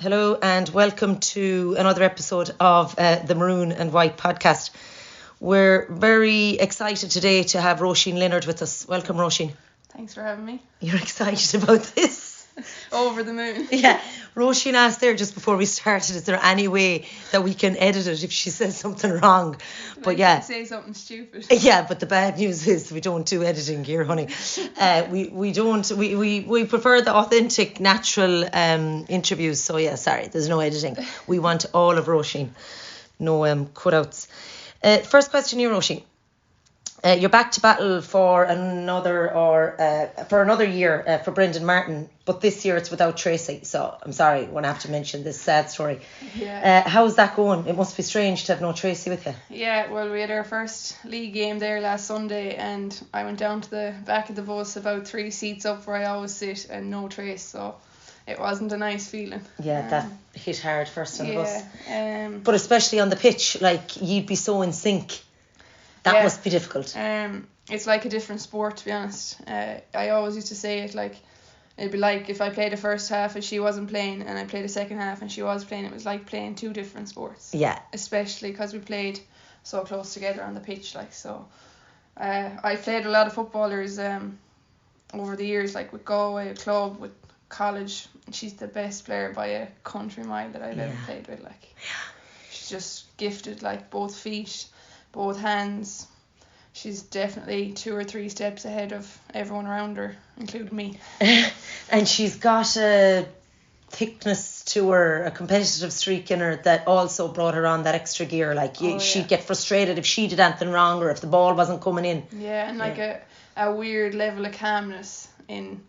Hello and welcome to another episode of the Maroon and White podcast. We're very excited today to have Roisin Leonard with us. Welcome, Roisin. Thanks for having me. You're excited about this? Over the moon. Yeah. Roisin asked there just before we started, is there any way that we can edit it if she says something wrong? But yeah. Say something stupid. Yeah, but the bad news is we don't do editing here, honey. We prefer the authentic, natural interviews. So yeah, sorry, there's no editing. We want all of Roisin. No cutouts. First question here, Roisin. You're back to battle for another year for Brendan Martin, but this year it's without Tracey. So I'm sorry, when I have to mention this sad story. Yeah. How's that going? It must be strange to have no Tracey with you. Yeah, well, we had our first league game there last Sunday, and I went down to the back of the bus about 3 seats up where I always sit, and no Trace, so it wasn't a nice feeling. Yeah, that hit hard first on the bus. But especially on the pitch, like you'd be so in sync. That must be difficult. It's like a different sport, to be honest. I always used to say it like, it'd be like if I played the first half and she wasn't playing, and I played the second half and she was playing. It was like playing two different sports. Yeah. Especially because we played so close together on the pitch, like so. I played a lot of footballers over the years, like with Galway, a club, with college. She's the best player by a country mile that I've ever played with. Like, she's just gifted, like both feet, both hands. She's definitely 2 or 3 steps ahead of everyone around her, including me. And she's got a thickness to her, a competitive streak in her that also brought her on that extra gear. Like she'd get frustrated if she did anything wrong or if the ball wasn't coming in. Yeah, and like a weird level of calmness in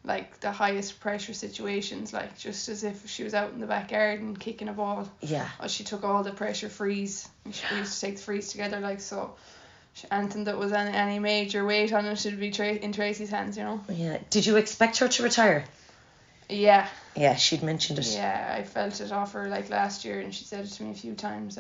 like the highest pressure situations, like just as if she was out in the backyard and kicking a ball. Yeah. Or she took all the pressure frees. We used to take the frees together, like so. Anything that was any major weight on it should be in Tracey's hands, you know. Yeah. Did you expect her to retire? Yeah. Yeah, she'd mentioned it. Yeah, I felt it off her like last year, and she said it to me a few times.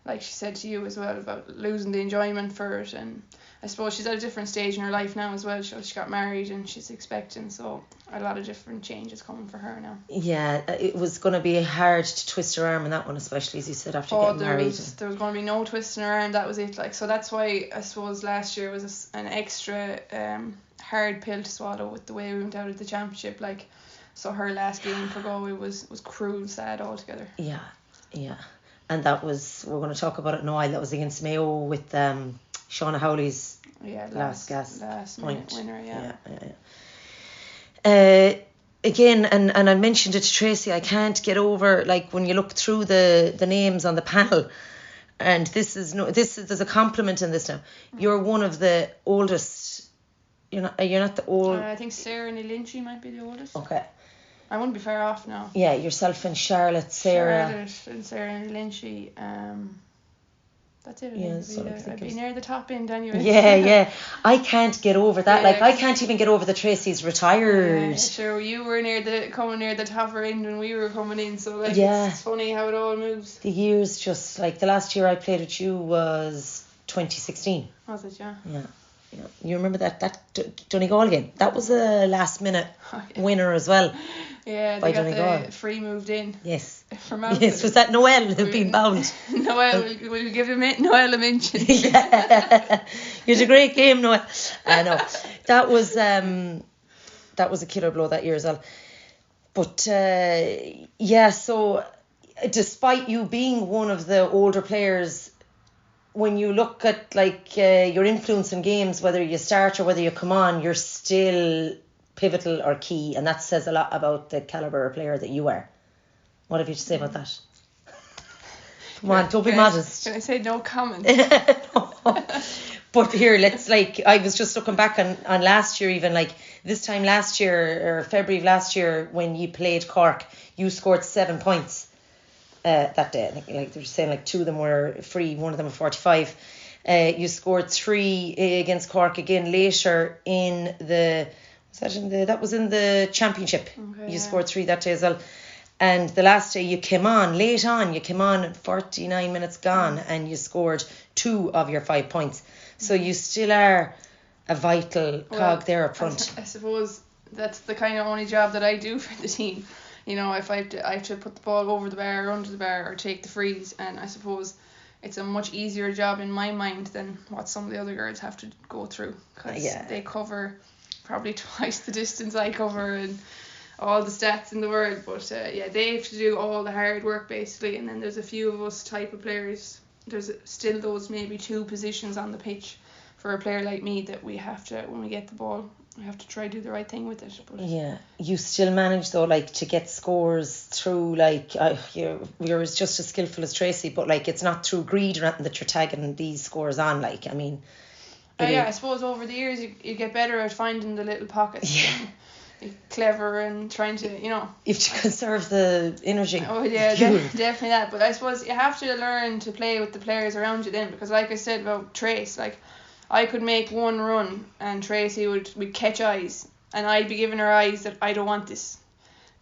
Like she said to you as well about losing the enjoyment for it, and I suppose she's at a different stage in her life now as well. She got married and she's expecting, so a lot of different changes coming for her now. Yeah, it was going to be hard to twist her arm in that one, especially as you said after getting married. There was going to be no twisting her arm. That was it. Like, so that's why I suppose last year was an extra hard pill to swallow with the way we went out of the championship. Like, so her last game for Galway was cruel, sad altogether. Yeah. And that was, we're going to talk about it now, that was against Mayo with Shauna Howley's last point. Winner, again, and I mentioned it to Tracey, I can't get over, like, when you look through the names on the panel, and there's a compliment in this now. You're one of the oldest. You're not the old. I think Sarah and Lynchy might be the oldest. Okay. I wouldn't be far off now. Yeah, yourself and Charlotte, Sarah and Lynchy. That's it. Yeah, I'd be near the top end anyway. Yeah. I can't get over that. Like, I can't even get over that Tracey's retired. Yeah, sure, you were coming near the top end when we were coming in. So like, it's funny how it all moves. The years just like the last year I played with you was 2016. Was it? Yeah. Yeah, you remember that Donegal game? That was a last minute winner as well. Yeah, they got Donegal. The free moved in. Yes. From out yes, was that Noel who'd been bound? Noel, we'll give Noel a mention. Yeah, you had a great game, Noel. I know. That was a killer blow that year as well. But so despite you being one of the older players, when you look at like your influence in games, whether you start or whether you come on, you're still pivotal or key, and that says a lot about the calibre of player that you are. What have you to say about that? Come on, don't be modest. Can I say no comment? No. But here, I was just looking back on last year, even like this time last year or February of last year when you played Cork, you scored 7 points. That day, I think, like they were saying, like 2 of them were free, 1 of them were 45. You scored 3 against Cork again later in that was in the championship. Okay, you scored 3 that day as well. And the last day you came on, late on, 49 minutes gone, and you scored 2 of your 5 points. So you still are a vital cog there up front. I suppose that's the kind of only job that I do for the team. you know, if I have to put the ball over the bar or under the bar or take the freeze, and I suppose it's a much easier job in my mind than what some of the other girls have to go through, because they cover probably twice the distance I cover and all the stats in the world, but they have to do all the hard work basically, and then there's a few of us type of players, there's still those maybe 2 positions on the pitch for a player like me that we have to, when we get the ball, we have to try to do the right thing with it. But you still manage though, like, to get scores through, like, you're just as skillful as Tracey, but like, it's not through greed or anything that you're tagging these scores on, like, I mean. I suppose over the years you get better at finding the little pockets. Yeah. You're clever and trying to, you know. You have to conserve the energy. Oh yeah, definitely that. But I suppose you have to learn to play with the players around you then, because like I said about Trace, like, I could make one run and Tracey would catch eyes, and I'd be giving her eyes that I don't want this.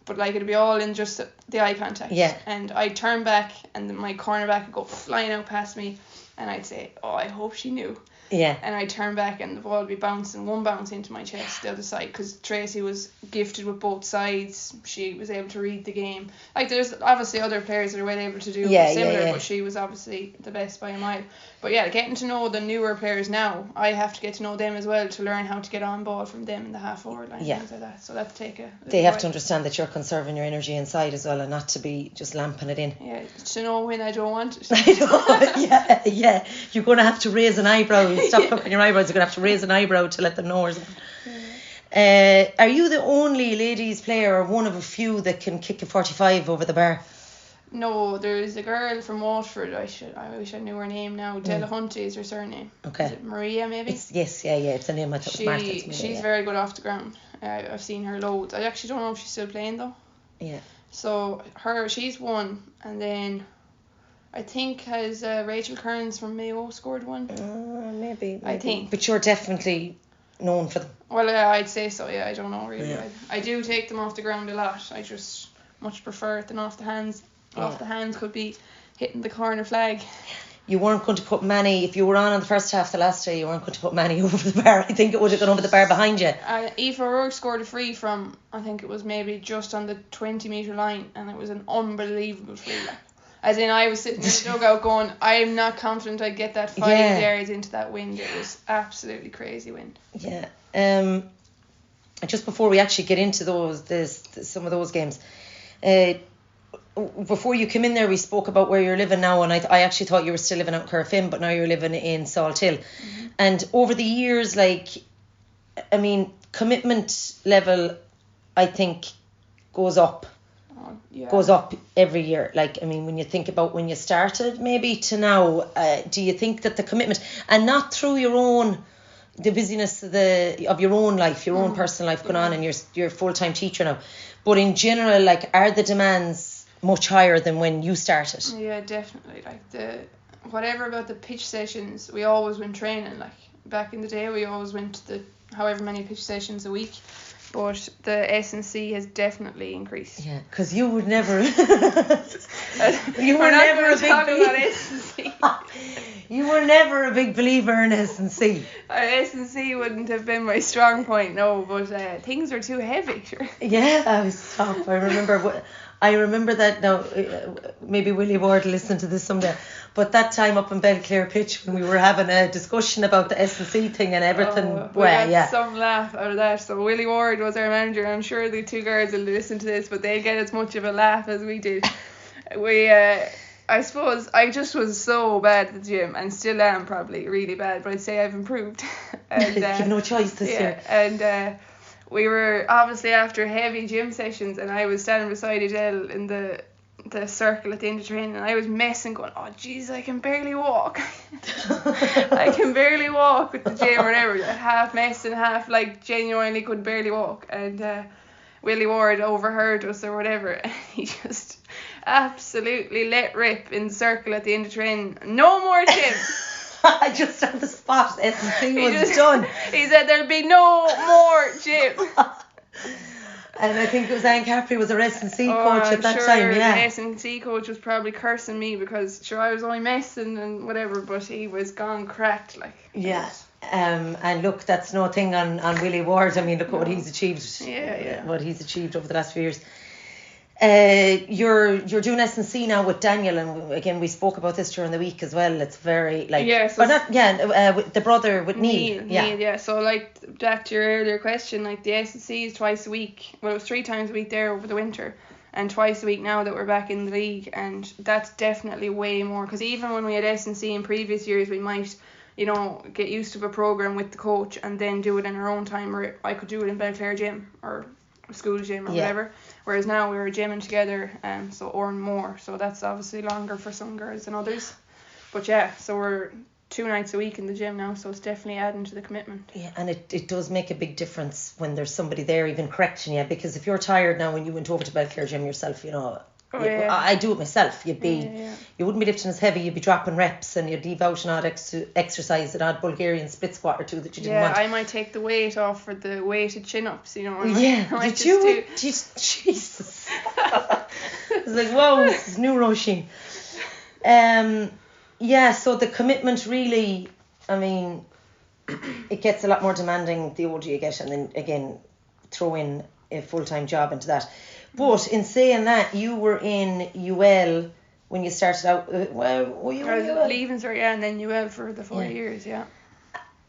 But like, it'd be all in just the eye contact. Yeah. And I'd turn back and then my cornerback would go flying out past me, and I'd say, oh, I hope she knew. Yeah. And I'd turn back and the ball would be bouncing, one bounce into my chest, the other side, because Tracey was gifted with both sides. She was able to read the game. Like, there's obviously other players that are well able to do similar, but she was obviously the best by a mile. But yeah, getting to know the newer players now, I have to get to know them as well to learn how to get on ball from them in the half forward line, things like that. So that's take a. They have to understand that you're conserving your energy inside as well, and not to be just lamping it in. Yeah, to know when I don't want it. I know, yeah. You're going to have to raise an eyebrow. Stop plucking your eyebrows. You're going to have to raise an eyebrow to let them know or something. Are you the only ladies player or one of a few that can kick a 45 over the bar? No, there's a girl from Waterford. I wish I knew her name now. Delahunty is her surname. Okay. Is it Maria maybe? Yes, it's a name I thought was Martha. She's very good off the ground. I've seen her loads. I actually don't know if she's still playing though. Yeah. So she's one, and then I think has Rachel Kearns from Mayo scored one. Maybe. I think. But you're definitely known for them. Well, I'd say so. Yeah, I don't know really. Yeah. I do take them off the ground a lot. I just much prefer it than off the hands. Off the hands could be hitting the corner flag. You weren't going to put many, if you were on the first half the last day, you weren't going to put many over the bar. I think it would have gone over the bar behind you. Aoife O'Rourke scored a free from, I think it was maybe just on the 20 metre line, and it was an unbelievable free. As in, I was sitting in the dugout going, I am not confident I'd get that 5 yards into that wind. It was absolutely crazy wind. Yeah. Just before we actually get into some of those games, before you came in there, we spoke about where you're living now, and I actually thought you were still living out in Corofin, but now you're living in Salt Hill. Mm-hmm. And over the years, like, I mean, commitment level, I think, goes up. Goes up every year. Like, I mean, when you think about when you started maybe to now, do you think that the commitment, and not through the busyness of your own life, your own personal life going on, and you're a full-time teacher now, but in general, like, are the demands much higher than when you started? Yeah, definitely. Like, whatever about the pitch sessions, we always went training. Like, back in the day, we always went to the however many pitch sessions a week. But the S&C has definitely increased. Yeah, because you would never. You were never a big S&C. You were never a big believer in S&C. S&C wouldn't have been my strong point, no. But things are too heavy. Sure. Yeah, that was tough. I remember that now. Maybe Willie Ward will listen to this someday. But that time up in Belclare pitch when we were having a discussion about the S&C thing and everything. We had some laugh out of that. So Willie Ward was our manager. I'm sure the two girls will listen to this, but they'll get as much of a laugh as we did. I suppose I just was so bad at the gym, and still am probably really bad, but I'd say I've improved. And, you've no choice this year. And we were obviously after heavy gym sessions, and I was standing beside Edel in the circle at the end of training, and I was messing, going, oh jeez, I can barely walk. I can barely walk with the gym or whatever, half messing, half like genuinely could barely walk. And Willie Ward overheard us or whatever, and he just absolutely let rip in the circle at the end of training. No more gym. I just on the spot, S&C was done. He said there'll be no more gym. And I think it was Anne Caffrey was our S&C coach at that time. Yeah, the S&C coach was probably cursing me because sure I was only messing and whatever, but he was gone cracked like. Yeah. And look, that's no thing on Willie Ward. I mean, look at what he's achieved. Yeah. What he's achieved over the last few years. You're doing S&C now with Daniel, and again we spoke about this during the week as well. It's very like with the brother with Neil. Neil. So like back to your earlier question, like the S&C is twice a week. Well, it was 3 times a week there over the winter, and twice a week now that we're back in the league, and that's definitely way more. Because even when we had S&C in previous years, we might, get used to a program with the coach and then do it in our own time, or I could do it in Belclare gym or school gym or whatever. Whereas now we were gymming together, or more. So that's obviously longer for some girls than others. But so we're 2 nights a week in the gym now, so it's definitely adding to the commitment. Yeah, and it does make a big difference when there's somebody there even correcting you, because if you're tired now when you went over to Belclare gym yourself, I do it myself. You wouldn't be lifting as heavy, you'd be dropping reps, and you'd leave out an odd exercise, an odd Bulgarian split squat or two that you didn't want. I might take the weight off for the weighted chin-ups, Did you? Jesus. It's like, whoa, this is new Roisin. So the commitment really, I mean, it gets a lot more demanding the older you get, and then again, throw in a full-time job into that. But in saying that, you were in UL when you started out. Were you in UL? Leavensor, and then UL for the 4 years,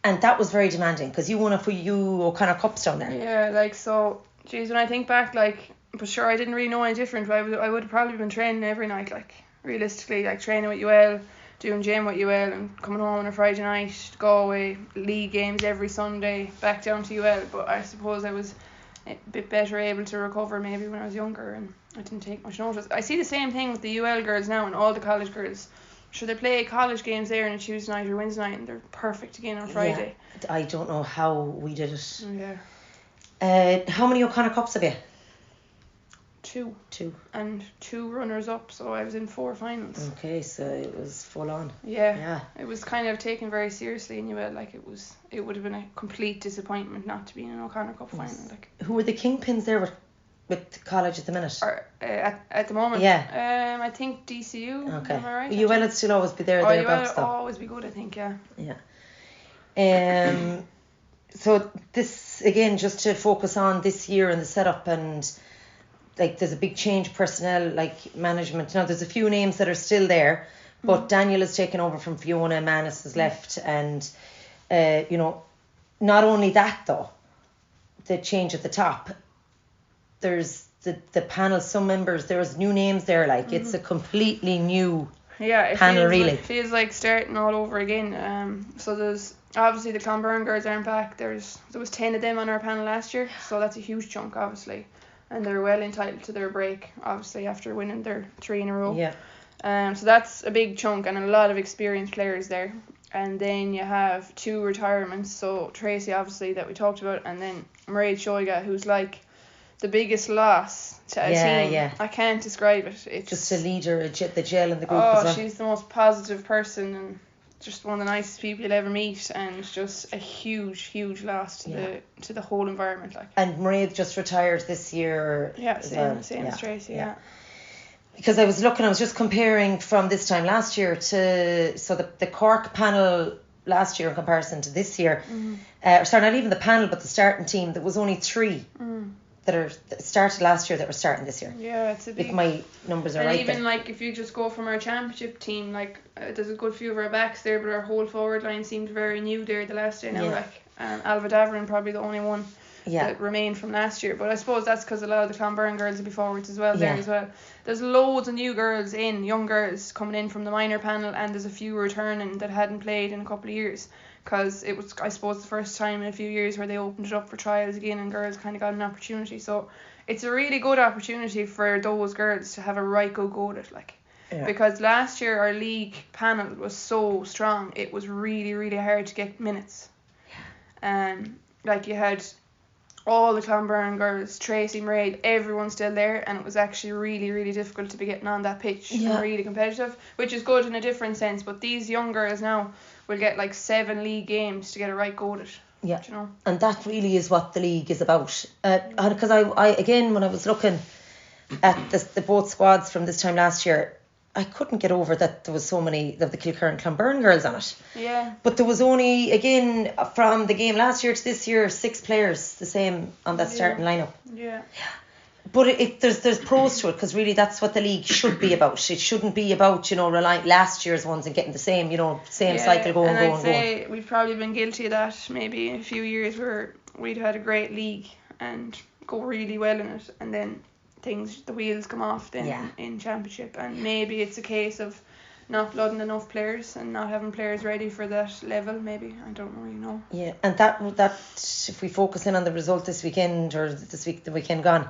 And that was very demanding, because you won a few O'Connor Cups down there. Yeah, when I think back, but sure, I didn't really know any different. I would have probably been training every night, realistically, training with UL, doing gym with UL, and coming home on a Friday night, Galway, league games every Sunday, back down to UL. But I suppose I was a bit better able to recover maybe when I was younger, and I didn't take much notice. I see the same thing with the UL girls now, and all the college girls. Sure, they play college games there on a Tuesday night or Wednesday night, and they're perfect again on Friday. Yeah, I don't know how we did it. Yeah. How many O'Connor Cups have you? 2. 2. And 2 runners up, so I was in 4 finals. Okay, so it was full on. Yeah. It was kind of taken very seriously in UL. It would have been a complete disappointment not to be in an O'Connor Cup final. Who were the kingpins there with college at the minute? At the moment? Yeah. I think DCU. Okay. Am I right? UL would still always be there. UL will always be good, I think. Yeah. Yeah. So this again, just to focus on this year and the setup, and there's a big change personnel, management. Now there's a few names that are still there, but Daniel has taken over from Fiona, Manus has left, and not only that though, the change at the top. There's the panel, some members, there's new names there, it's a completely new panel really. It feels like starting all over again. So there's obviously the Clonberne girls aren't back. There was 10 of them on our panel last year, so that's a huge chunk obviously, and they're well entitled to their break obviously after winning their 3 in a row. So that's a big chunk and a lot of experienced players there. And then you have 2 retirements, so Tracey obviously that we talked about, and then Mairead Shoiga, who's the biggest loss to a team. Yeah. I can't describe it. It's just a leader, the gel in the group as well. She's the most positive person and just one of the nicest people you'll ever meet, and just a huge loss to the whole environment. And Mairead just retired this year. Yeah, same as Tracey. Yeah. Because I was just comparing from this time last year to the Cork panel last year in comparison to this year. Not even the panel, but the starting team. There was only 3 that started last year that were starting this year. Yeah, it's a big. If my numbers are right. And even if you just go from our championship team, there's a good few of our backs there, but our whole forward line seemed very new there the last day now. Alva Daverin probably the only one that remained from last year, but I suppose that's because a lot of the Clonberne girls will be forwards as well there as well. There's loads of new girls young girls coming in from the minor panel, and there's a few returning that hadn't played in a couple of years, because it was, I suppose, the first time in a few years where they opened it up for trials again and girls kind of got an opportunity. So it's a really good opportunity for those girls to have a right go at it, because last year our league panel was so strong, it was really, really hard to get minutes. You had all the Clonberne girls, Tracey, Mairead, everyone still there, and it was actually really, really difficult to be getting on that pitch and really competitive, which is good in a different sense. But these young girls now will get 7 league games to get a right go at it. Yeah, and that really is what the league is about. Because I again, when I was looking at the both squads from this time last year, I couldn't get over that there was so many of the Kilkerran and Clonberne girls on it. Yeah. But there was only, again, from the game last year to this year, 6 players the same on that starting lineup. Yeah. But there's pros to it, because really that's what the league should be about. It shouldn't be about, relying last year's ones and getting the same, same cycle going. And I'd say we've probably been guilty of that maybe a few years where we'd had a great league and go really well in it, and then the wheels come off then in championship, and maybe it's a case of not blooding enough players and not having players ready for that level, maybe. I don't really know. Yeah, and that if we focus in on the result this weekend, or the weekend gone,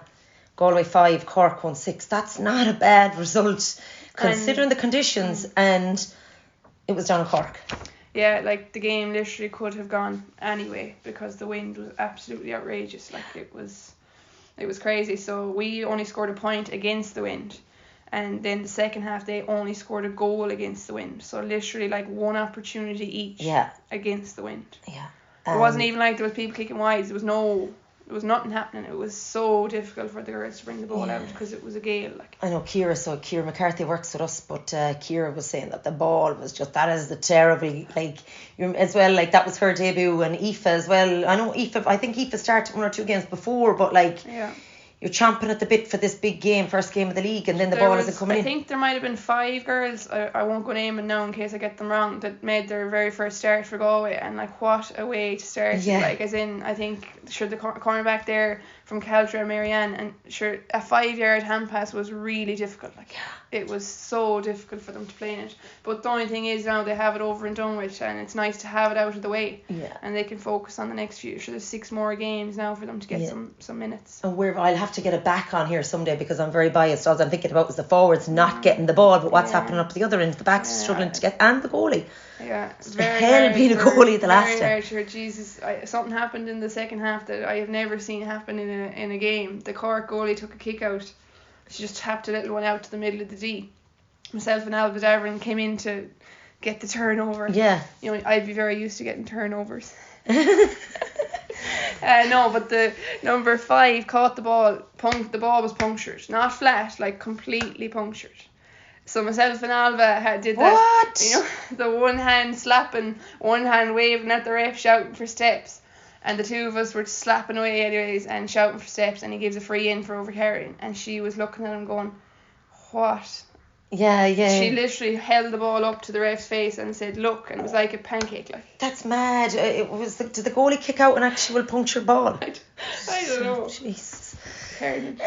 Galway 5, Cork 1-6, that's not a bad result considering the conditions, and it was down in Cork. Yeah, like the game literally could have gone anyway because the wind was absolutely outrageous. Like it was crazy. So we only scored a point against the wind, and then the second half they only scored a goal against the wind. So literally like one opportunity each against the wind. Yeah. It wasn't even like there was people kicking wides. There was nothing happening. It was so difficult for the girls to bring the ball out because it was a gale. Like, I know Ciara McCarthy works with us, but Ciara was saying that the ball was just, that is the terribly, like, as well, like that was her debut, and Aoife as well. I think Aoife started 1 or 2 games before, but like, you're chomping at the bit for this big game, first game of the league, and then the ball isn't coming in. I think there might have been 5 girls, I won't go naming now in case I get them wrong, that made their very first start for Galway, and like what a way to start. Like, as in, I think the cornerback there from Caltra, Marianne, and sure, a 5-yard hand pass was really difficult. Like, it was so difficult for them to play in it. But the only thing is now they have it over and done with, and it's nice to have it out of the way. And they can focus on the next few. Sure, there's 6 more games now for them to get some minutes. And I'll have to get it back on here someday, because I'm very biased. All I'm thinking about is the forwards not getting the ball, but what's happening up the other end, the backs struggling to get, and the goalie. It's very hell being a goalie the last time. Sure, Jesus, something happened in the second half that I have never seen happen in a game. The Cork goalie took a kick out. She just tapped a little one out to the middle of the D. Myself and Albert Davern came in to get the turnover. I'd be very used to getting turnovers. No, but the number 5 caught the ball. The ball was punctured, not flat, like completely punctured. So myself and Alva did that. What? The one hand slapping, one hand waving at the ref, shouting for steps, and the two of us were slapping away anyways and shouting for steps. And he gives a free in for overcarrying, and she was looking at him going, "What?" She literally held the ball up to the ref's face and said, "Look," and it was like a pancake. Like, that's mad. Did the goalie kick out an actual punctured ball? I don't know. Jesus.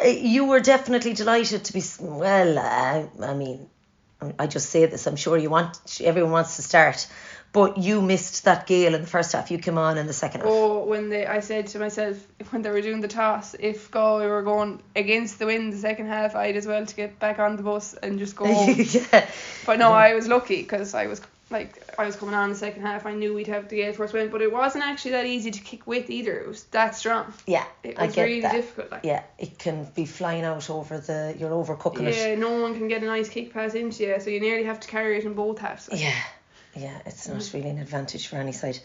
You were definitely delighted to be. Well, I mean, I just say this. I'm sure everyone wants to start, but you missed that gale in the first half. You came on in the second half. Oh, I said to myself when they were doing the toss, if Galway were going against the wind the second half, I'd as well to get back on the bus and just go home. But no, I was lucky because I was coming on in the second half. I knew we'd have the gale first wind, but it wasn't actually that easy to kick with either. It was that strong. It was really difficult. Like. It can be flying out over you're overcooking it. Yeah, no one can get a nice kick pass into you, so you nearly have to carry it in both halves. Like. Yeah, it's not really an advantage for any side.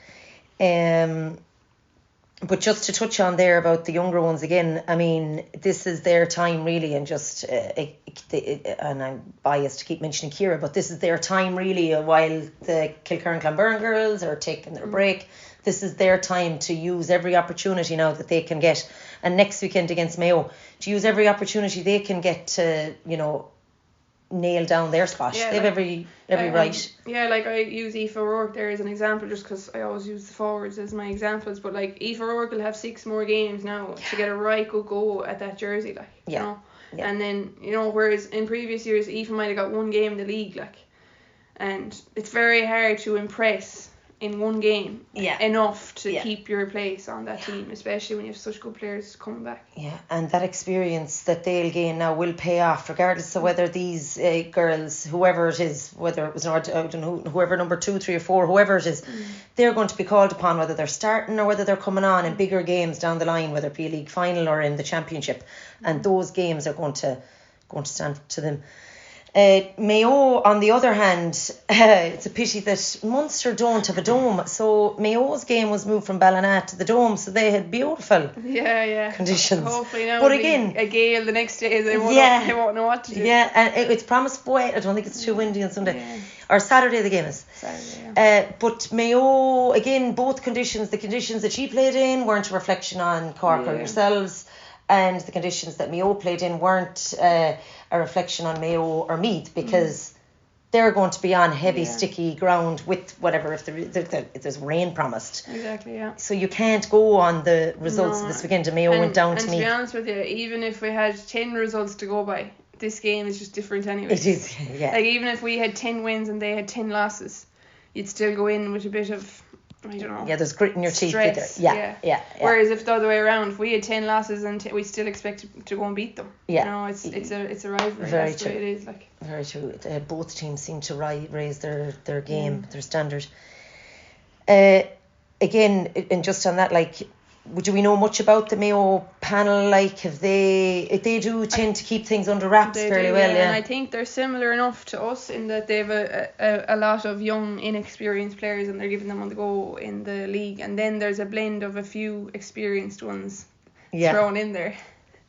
But just to touch on there about the younger ones again, I mean, this is their time really, and just and I'm biased to keep mentioning Ciara, but this is their time really. While the Kilkerran-Clonberne girls are taking their break, this is their time to use every opportunity now that they can get. And next weekend against Mayo, to use every opportunity they can get to, nail down their spot. They have every right. Like I use Aoife O'Rourke there as an example, just because I always use the forwards as my examples. But like Aoife O'Rourke will have 6 more games now to get a right good go at that jersey, like you know. And then whereas in previous years Aoife might have got 1 game in the league, like, and it's very hard to impress in 1 game enough to keep your place on that team, especially when you have such good players coming back. And that experience that they'll gain now will pay off, regardless of whether these girls, whoever it is, whether it was whoever number 2, 3 or 4, whoever it is, they're going to be called upon, whether they're starting or whether they're coming on in bigger games down the line, whether it be a league final or in the championship, and those games are going to stand to them. Mayo, on the other hand, it's a pity that Munster don't have a dome, so Mayo's game was moved from Ballina to the dome, so they had beautiful conditions. Hopefully now, but again, a gale the next day, they won't know what to do. And it's promised wet. I don't think it's too windy on Sunday or Saturday. The game is Saturday. But Mayo, again, both conditions, the conditions that she played in weren't a reflection on Cork or yourselves. and the conditions that Mayo played in weren't a reflection on Mayo or Meath, because they're going to be on heavy, sticky ground with whatever, if there's rain promised. Exactly, yeah. So you can't go on the results of this weekend. And Mayo went down to Meath. And to be honest with you, even if we had 10 results to go by, this game is just different anyway. It is, yeah. Like, even if we had 10 wins and they had 10 losses, you'd still go in with a bit of, I don't know. Yeah, there's grit in your teeth. Stress, yeah. Whereas if the other way around, if we had 10 losses and we still expect to go and beat them. Yeah. You know, it's a rivalry. Very That's true. the way it is. Like. Very true. Both teams seem to raise their game, their standard. Again, and just on that, like, do we know much about the Mayo panel? Like, they do tend to keep things under wraps fairly well, yeah. And I think they're similar enough to us in that they have a lot of young, inexperienced players, and they're giving them on the go in the league. And then there's a blend of a few experienced ones thrown in there.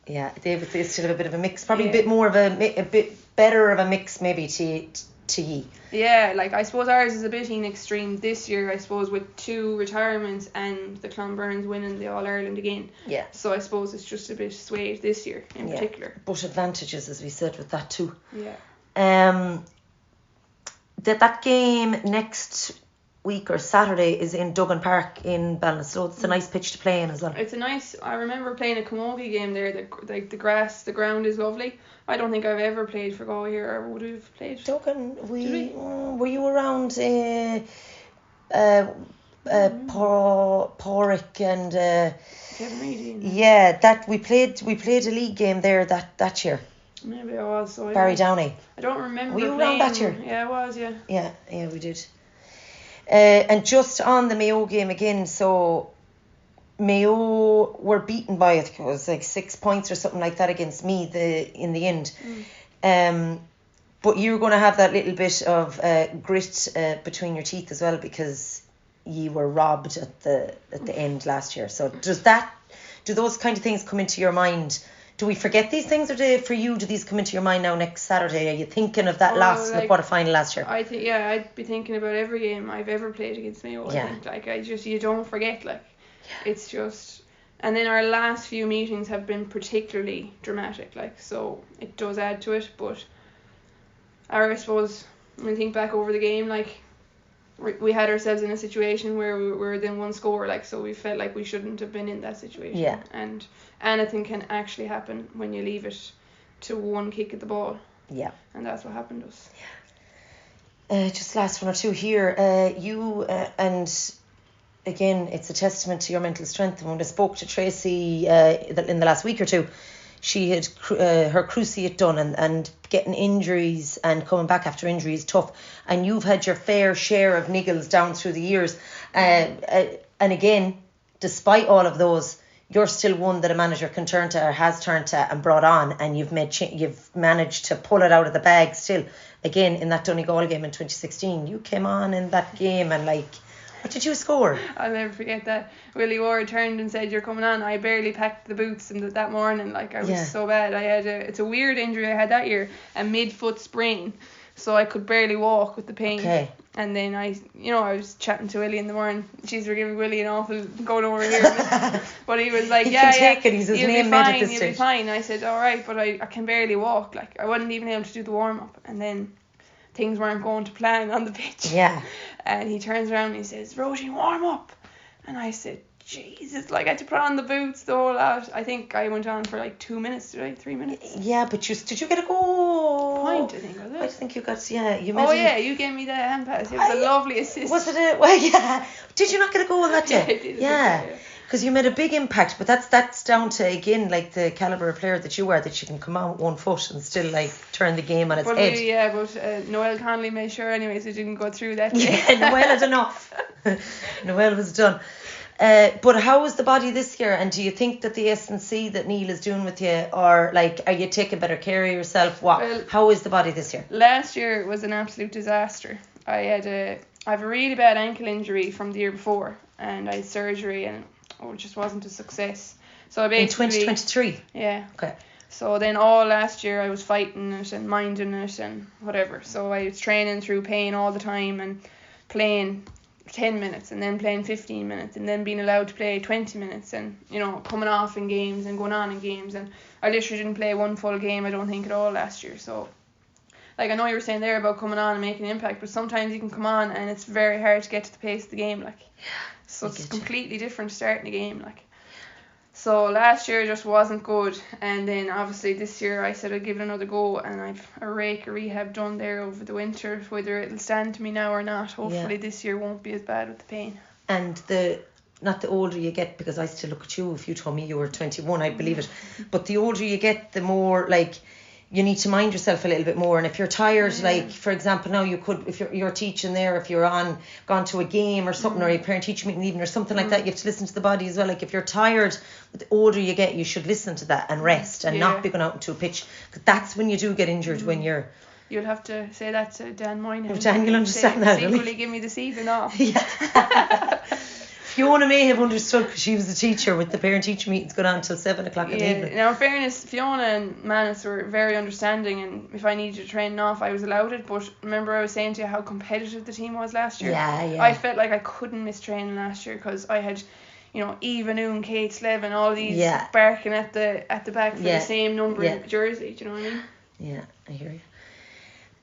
Yeah, they still have a bit of a mix, probably a bit more of a bit better of a mix maybe to ye. Yeah, like, I suppose ours is a bit in extreme this year, I suppose, with 2 retirements and the Clonburns winning the All-Ireland again. Yeah. So I suppose it's just a bit swayed this year in particular. But advantages, as we said, with that too. Yeah. That game next week or Saturday is in Duggan Park in Ballinasloe. It's a nice pitch to play in as well. It's a nice. I remember playing a camogie game there. The ground is lovely. I don't think I've ever played for Galway here, or would we have played? Duggan, were you around Porrick and Kevin Reedy? Yeah, that we played a league game there that year. Maybe I was. So Barry Downey. I don't remember. Were you playing, around that year? Yeah, I was. Yeah. Yeah, we did. And just on the Mayo game again, so Mayo were beaten by, I think it was like 6 points or something like that against Meath in the end. But you're going to have that little bit of grit between your teeth as well, because you were robbed at the end last year. So do those kind of things come into your mind? Do we forget these things, or do these come into your mind now next Saturday? Are you thinking of that loss in the quarter-final last year? I think, I'd be thinking about every game I've ever played against Mayo. I think, like, you don't forget, like, it's just, and then our last few meetings have been particularly dramatic, like, so it does add to it. But I suppose when I think back over the game, like, we had ourselves in a situation where we were within 1 score, like, so we felt like we shouldn't have been in that situation. Yeah. And anything can actually happen when you leave it to 1 kick at the ball. Yeah. And that's what happened to us. Yeah. Just last one or two here. You and again, it's a testament to your mental strength. When I spoke to Tracey in the last week or two, she had her cruciate done, and getting injuries and coming back after injury is tough. And you've had your fair share of niggles down through the years. And again, despite all of those, you're still one that a manager can turn to, or has turned to and brought on, and you've managed to pull it out of the bag still. Again, in that Donegal game in 2016, you came on in that game and, like, what did you score? I'll never forget that. Willie Ward turned and said, "You're coming on." I barely packed the boots that morning. Like, I was so bad. It's a weird injury I had that year, a mid-foot sprain. So I could barely walk with the pain. Okay. And then I was chatting to Willie in the morning. Jeez, we're giving Willie an awful going over here. But he was like, take it. He's his name made at this you'll stage. be fine. I said, all right, but I can barely walk. Like, I wasn't even able to do the warm-up. And then things weren't going to plan on the pitch. Yeah. And he turns around and he says, "Roisin, warm up." And I said, Jesus, like, I had to put on the boots, the whole lot. I think I went on for like 2 minutes, 3 minutes. Yeah, but did you get a goal? Point, I think, was it? I think you got, you made you gave me the hand pass. It was a lovely assist. Was it yeah. Did you not get a goal that day? Yeah, I did. Yeah. Because you made a big impact, but that's down to, again, like, the calibre of player that you are, that you can come out with 1 foot and still, like, turn the game on its head. But Noel Connolly made sure anyways it didn't go through that day. Yeah, Noel had enough. Noel was done. But how is the body this year? And do you think that the S&C that Neil is doing with you, or, like, are you taking better care of yourself? How is the body this year? Last year was an absolute disaster. I have a really bad ankle injury from the year before, and I had surgery, and it just wasn't a success. So I basically, in 2023? Yeah. Okay. So then all last year I was fighting it and minding it and whatever. So I was training through pain all the time and playing 10 minutes and then playing 15 minutes and then being allowed to play 20 minutes and, you know, coming off in games and going on in games. And I literally didn't play one full game, I don't think, at all last year. So, like, I know you were saying there about coming on and making an impact, but sometimes you can come on and it's very hard to get to the pace of the game, like. So it's completely different starting a game, like. So last year just wasn't good, and then obviously this year I said I'd give it another go, and I've a rake of rehab done there over the winter. Whether it'll stand to me now or not, hopefully this year won't be as bad with the pain. And not the older you get, because I still look at you, if you told me you were 21 I'd believe it, but the older you get, the more like you need to mind yourself a little bit more. And if you're tired, like for example now, you could, if you're teaching there, if you're gone to a game or something, or a parent teacher meeting even or something like that, you have to listen to the body as well. Like if you're tired, the older you get, you should listen to that and rest and not be going out into a pitch, because that's when you do get injured. When you're, you'll have to say that to Dan Moynihan. Dan, you'll understand that. Will he give me this evening off? Yeah. Fiona may have understood, because she was the teacher with the parent-teacher meetings going on until 7 o'clock in the evening. Now in fairness, Fiona and Manus were very understanding, and if I needed to train off, I was allowed it. But remember I was saying to you how competitive the team was last year? Yeah. I felt like I couldn't miss training last year, because I had, you know, Eva Noon, Kate Slevin, all these barking at the back for the same number in jersey. Do you know what I mean? Yeah, I hear you.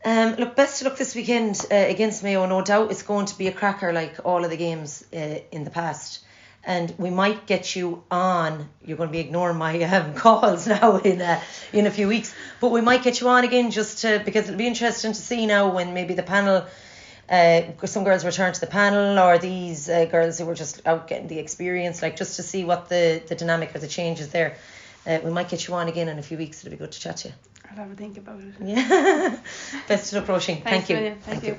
Look, best of luck this weekend against Mayo. No doubt it's going to be a cracker, like all of the games in the past. And we might get you on. You're going to be ignoring my calls now in a few weeks, but we might get you on again because it'll be interesting to see now when maybe the panel, some girls return to the panel, or these girls who were just out getting the experience, like just to see what the dynamic or the changes there. We might get you on again in a few weeks. It'll be good to chat to you. I'll have a think about it. Yeah. Best of luck, Roisin. Thank you. Thank you.